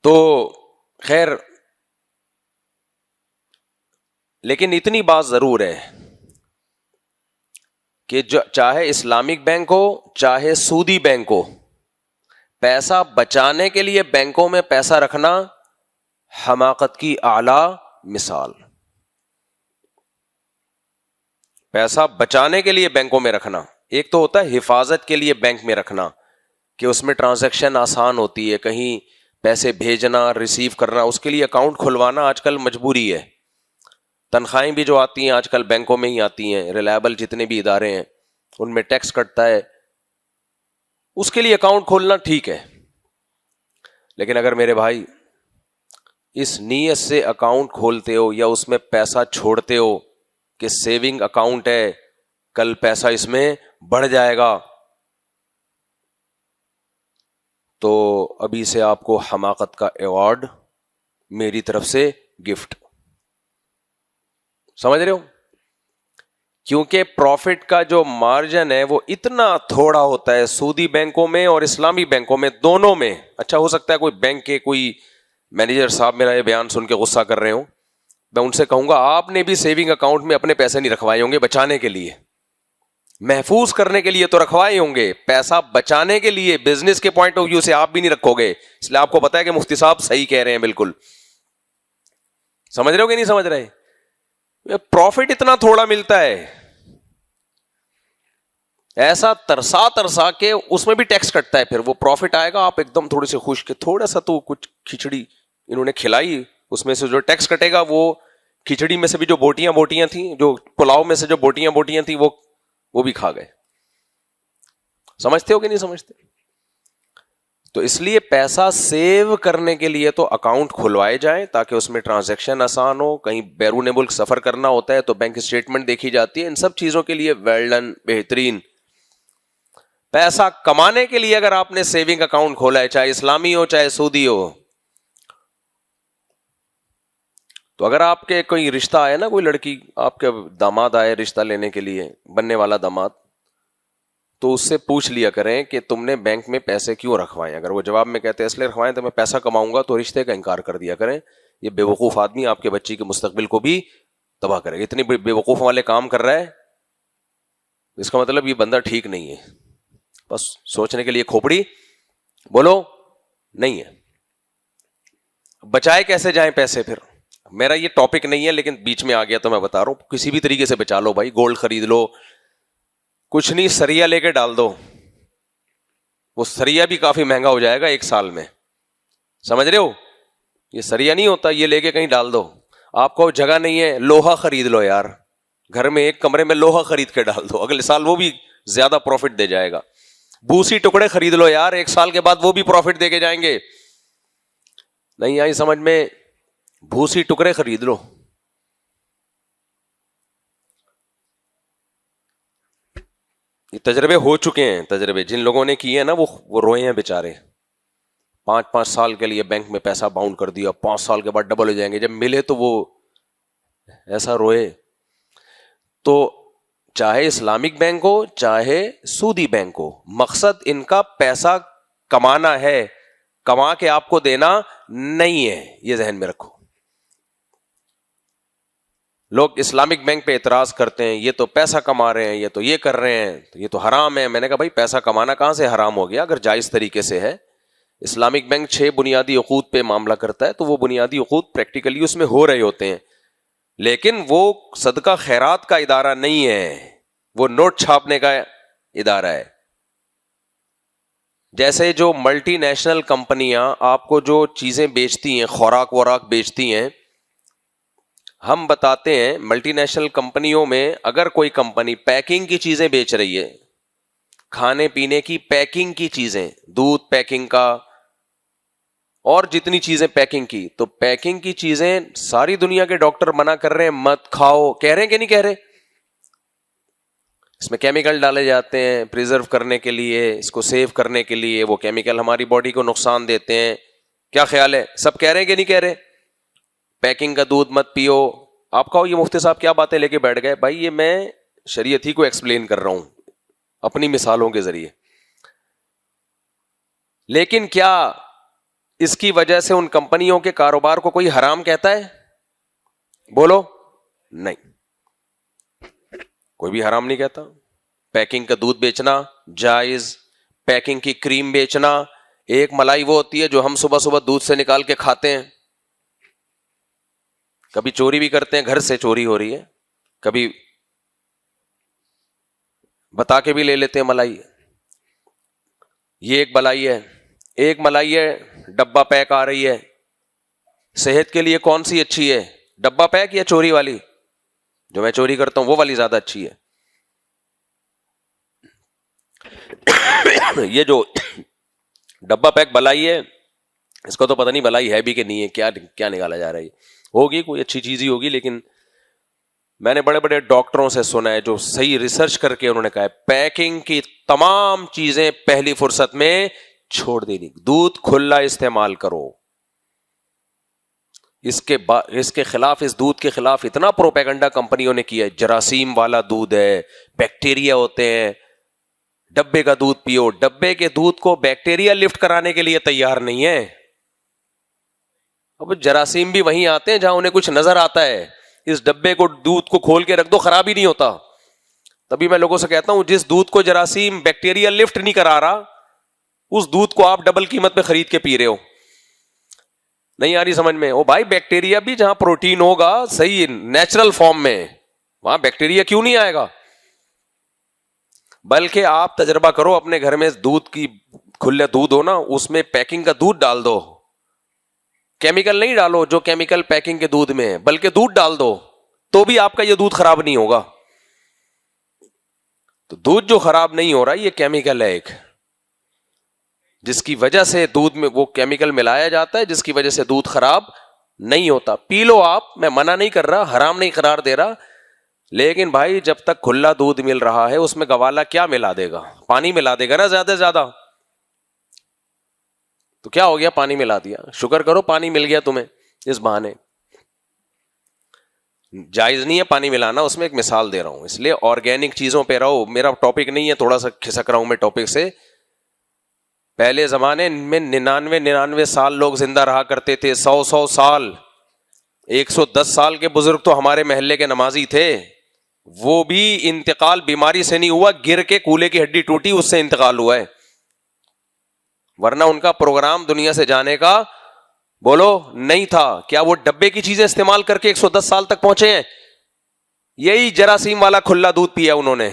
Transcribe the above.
تو خیر، لیکن اتنی بات ضرور ہے کہ جو چاہے اسلامک بینک ہو چاہے سودی بینک ہو، پیسہ بچانے کے لیے بینکوں میں پیسہ رکھنا حماقت کی اعلی مثال. پیسہ بچانے کے لیے بینکوں میں رکھنا، ایک تو ہوتا ہے حفاظت کے لیے بینک میں رکھنا کہ اس میں ٹرانزیکشن آسان ہوتی ہے، کہیں پیسے بھیجنا ریسیو کرنا، اس کے لیے اکاؤنٹ کھلوانا آج کل مجبوری ہے. تنخواہیں بھی جو آتی ہیں آج کل بینکوں میں ہی آتی ہیں، ریلائبل جتنے بھی ادارے ہیں ان میں ٹیکس کٹتا ہے، اس کے لیے اکاؤنٹ کھولنا ٹھیک ہے. لیکن اگر میرے بھائی اس نیت سے اکاؤنٹ کھولتے ہو یا اس میں پیسہ چھوڑتے ہو کہ سیونگ اکاؤنٹ ہے، کل پیسہ اس میں بڑھ جائے گا، تو ابھی سے آپ کو حماقت کا ایوارڈ میری طرف سے گفٹ. سمجھ رہے ہو؟ کیونکہ پروفٹ کا جو مارجن ہے وہ اتنا تھوڑا ہوتا ہے سودی بینکوں میں اور اسلامی بینکوں میں، دونوں میں. اچھا ہو سکتا ہے کوئی بینک کے کوئی مینیجر صاحب میرا یہ بیان سن کے غصہ کر رہے ہوں، میں ان سے کہوں گا آپ نے بھی سیونگ اکاؤنٹ میں اپنے پیسے نہیں رکھوائے ہوں گے بچانے کے لیے، محفوظ کرنے کے لیے تو رکھوائے ہوں گے، پیسہ بچانے کے لیے بزنس کے پوائنٹ آف ویو سے آپ بھی نہیں رکھو گے. اس لیے آپ کو پتا ہے کہ مفتی صاحب صحیح کہہ رہے ہیں بالکل. سمجھ رہے ہو کہ نہیں سمجھ رہے؟ پروفٹ اتنا تھوڑا ملتا ہے، ایسا ترسا کے اس میں بھی ٹیکس کٹتا ہے. پھر وہ پروفٹ آئے گا آپ ایک دم تھوڑے سے خوش کہ تھوڑا سا تو کچھ کھچڑی انہوں نے کھلائی، اس میں سے جو ٹیکس کٹے گا وہ کھچڑی میں سے بھی جو بوٹیاں تھیں، جو پلاؤ میں سے جو بوٹیاں تھیں وہ بھی کھا گئے. سمجھتے ہو کہ نہیں سمجھتے؟ تو اس لیے پیسہ سیو کرنے کے لیے تو اکاؤنٹ کھلوائے جائیں تاکہ اس میں ٹرانزیکشن آسان ہو. کہیں بیرون ملک سفر کرنا ہوتا ہے تو بینک اسٹیٹمنٹ دیکھی جاتی ہے. ان سب چیزوں کے لیے ویل ڈن، بہترین. پیسہ کمانے کے لیے اگر آپ نے سیونگ اکاؤنٹ کھولا ہے، چاہے اسلامی ہو چاہے سودی ہو، تو اگر آپ کے کوئی رشتہ آئے نا، کوئی لڑکی آپ کے داماد آئے رشتہ لینے کے لیے، بننے والا داماد، تو اس سے پوچھ لیا کریں کہ تم نے بینک میں پیسے کیوں رکھوائے. اگر وہ جواب میں کہتے ہیں اس لیے رکھوائے تو میں پیسہ کماؤں گا، تو رشتے کا انکار کر دیا کریں. یہ بے وقوف آدمی آپ کے بچی کے مستقبل کو بھی تباہ کرے گا. اتنے بے وقوف والے کام کر رہا ہے، اس کا مطلب یہ بندہ ٹھیک نہیں ہے. بس سوچنے کے لیے کھوپڑی بولو نہیں ہے. بچائے کیسے جائیں پیسے؟ پھر میرا یہ ٹاپک نہیں ہے لیکن بیچ میں آ گیا تو میں بتا رہا ہوں. کسی بھی طریقے سے بچا لو بھائی، گولڈ خرید لو، کچھ نہیں سریا لے کے ڈال دو. وہ سریا بھی کافی مہنگا ہو جائے گا ایک سال میں. سمجھ رہے ہو؟ یہ سریا نہیں ہوتا، یہ لے کے کہیں ڈال دو. آپ کو جگہ نہیں ہے، لوہا خرید لو یار، گھر میں ایک کمرے میں لوہا خرید کے ڈال دو، اگلے سال وہ بھی زیادہ پروفٹ دے جائے گا. بوسی ٹکڑے خرید لو یار، ایک سال کے بعد وہ بھی پروفٹ دے کے جائیں گے. نہیں آئی سمجھ میں؟ بھوسی ٹکڑے خرید لو. یہ تجربے ہو چکے ہیں، تجربے جن لوگوں نے کیے ہیں نا وہ روئے ہیں بیچارے. 5 سال کے لیے بینک میں پیسہ باؤنڈ کر دیا، 5 سال کے بعد ڈبل ہو جائیں گے، جب ملے تو وہ ایسا روئے. تو چاہے اسلامک بینک ہو چاہے سودی بینک ہو، مقصد ان کا پیسہ کمانا ہے، کما کے آپ کو دینا نہیں ہے. یہ ذہن میں رکھو. لوگ اسلامک بینک پہ اعتراض کرتے ہیں، یہ تو پیسہ کما رہے ہیں، یہ تو یہ کر رہے ہیں، تو یہ تو حرام ہے. میں نے کہا بھائی پیسہ کمانا کہاں سے حرام ہو گیا اگر جائز طریقے سے ہے. اسلامک بینک 6 بنیادی عقود پہ معاملہ کرتا ہے، تو وہ بنیادی عقود پریکٹیکلی اس میں ہو رہے ہوتے ہیں، لیکن وہ صدقہ خیرات کا ادارہ نہیں ہے، وہ نوٹ چھاپنے کا ادارہ ہے. جیسے جو ملٹی نیشنل کمپنیاں آپ کو جو چیزیں بیچتی ہیں، خوراک وراک بیچتی ہیں، ہم بتاتے ہیں ملٹی نیشنل کمپنیوں میں اگر کوئی کمپنی پیکنگ کی چیزیں بیچ رہی ہے، کھانے پینے کی پیکنگ کی چیزیں، دودھ پیکنگ کا اور جتنی چیزیں پیکنگ کی، تو پیکنگ کی چیزیں ساری دنیا کے ڈاکٹر منع کر رہے ہیں مت کھاؤ. کہہ رہے ہیں کہ نہیں کہہ رہے؟ اس میں کیمیکل ڈالے جاتے ہیں پریزرو کرنے کے لیے، اس کو سیو کرنے کے لیے. وہ کیمیکل ہماری باڈی کو نقصان دیتے ہیں. کیا خیال ہے؟ سب کہہ رہے ہیں کہ نہیں کہہ رہے؟ پیکنگ کا دودھ مت پیو. آپ کہو یہ مفتی صاحب کیا باتیں لے کے بیٹھ گئے. بھائی یہ میں شریعت ہی کو ایکسپلین کر رہا ہوں اپنی مثالوں کے ذریعے. لیکن کیا اس کی وجہ سے ان کمپنیوں کے کاروبار کو کوئی حرام کہتا ہے؟ بولو نہیں، کوئی بھی حرام نہیں کہتا. پیکنگ کا دودھ بیچنا جائز، پیکنگ کی کریم بیچنا. ایک ملائی وہ ہوتی ہے جو ہم صبح صبح دودھ سے نکال کے کھاتے ہیں، کبھی چوری بھی کرتے ہیں، گھر سے چوری ہو رہی ہے، کبھی بتا کے بھی لے لیتے ہیں ملائی. یہ ایک بلائی ہے. ایک ملائی ہے ڈبہ پیک آ رہی ہے. صحت کے لیے کون سی اچھی ہے، ڈبہ پیک یا چوری والی؟ جو میں چوری کرتا ہوں وہ والی زیادہ اچھی ہے. یہ جو ڈبہ پیک بلائی ہے، اس کو تو پتہ نہیں بلائی ہے بھی کہ نہیں ہے، کیا نکالا جا رہا ہے. ہوگی کوئی اچھی چیز ہی ہوگی، لیکن میں نے بڑے بڑے ڈاکٹروں سے سنا ہے جو صحیح ریسرچ کر کے انہوں نے کہا ہے پیکنگ کی تمام چیزیں پہلی فرصت میں چھوڑ دینی. دودھ کھلا استعمال کرو. اس کے خلاف، اس دودھ کے خلاف اتنا پروپیگنڈا کمپنیوں نے کیا ہے. جراثیم والا دودھ ہے، بیکٹیریا ہوتے ہیں، ڈبے کا دودھ پیو. ڈبے کے دودھ کو بیکٹیریا لفٹ کرانے کے لیے تیار نہیں ہے. اب جراثیم بھی وہیں آتے ہیں جہاں انہیں کچھ نظر آتا ہے. اس ڈبے کو، دودھ کو کھول کے رکھ دو، خراب ہی نہیں ہوتا. تبھی میں لوگوں سے کہتا ہوں جس دودھ کو جراثیم بیکٹیریا لفٹ نہیں کرا رہا، اس دودھ کو آپ ڈبل قیمت پہ خرید کے پی رہے ہو. نہیں آ رہی سمجھ میں؟ او بھائی، بیکٹیریا بھی جہاں پروٹین ہوگا صحیح نیچرل فارم میں، وہاں بیکٹیریا کیوں نہیں آئے گا؟ بلکہ آپ تجربہ کرو اپنے گھر میں، دودھ کی کھلے دودھ ہو نا، اس میں پیکنگ کا دودھ ڈال دو. کیمیکل نہیں ڈالو جو کیمیکل پیکنگ کے دودھ میں ہے، بلکہ دودھ ڈال دو، تو بھی آپ کا یہ دودھ خراب نہیں ہوگا. تو دودھ جو خراب نہیں ہو رہا یہ کیمیکل ہے ایک، جس کی وجہ سے دودھ میں وہ کیمیکل ملایا جاتا ہے، جس کی وجہ سے دودھ خراب نہیں ہوتا. پی لو آپ، میں منع نہیں کر رہا، حرام نہیں قرار دے رہا، لیکن بھائی جب تک کھلا دودھ مل رہا ہے اس میں گوالا کیا ملا دے گا؟ پانی ملا دے گا نا زیادہ سے زیادہ. تو کیا ہو گیا؟ پانی ملا دیا. شکر کرو پانی مل گیا تمہیں اس بہانے. جائز نہیں ہے پانی ملانا، اس میں ایک مثال دے رہا ہوں. اس لیے آرگینک چیزوں پہ رہو. میرا ٹاپک نہیں ہے، تھوڑا سا کھسک رہا ہوں میں ٹاپک سے. پہلے زمانے میں 99 سال لوگ زندہ رہا کرتے تھے، 100 سال. 110 سال کے بزرگ تو ہمارے محلے کے نمازی تھے، وہ بھی انتقال بیماری سے نہیں ہوا، گر کے کولے کی ہڈی ٹوٹی اس سے انتقال ہوا ہے. ورنہ ان کا پروگرام دنیا سے جانے کا بولو نہیں تھا. کیا وہ ڈبے کی چیزیں استعمال کر کے 110 سال تک پہنچے ہیں؟ یہی جراثیم والا کھلا دودھ پیا انہوں نے.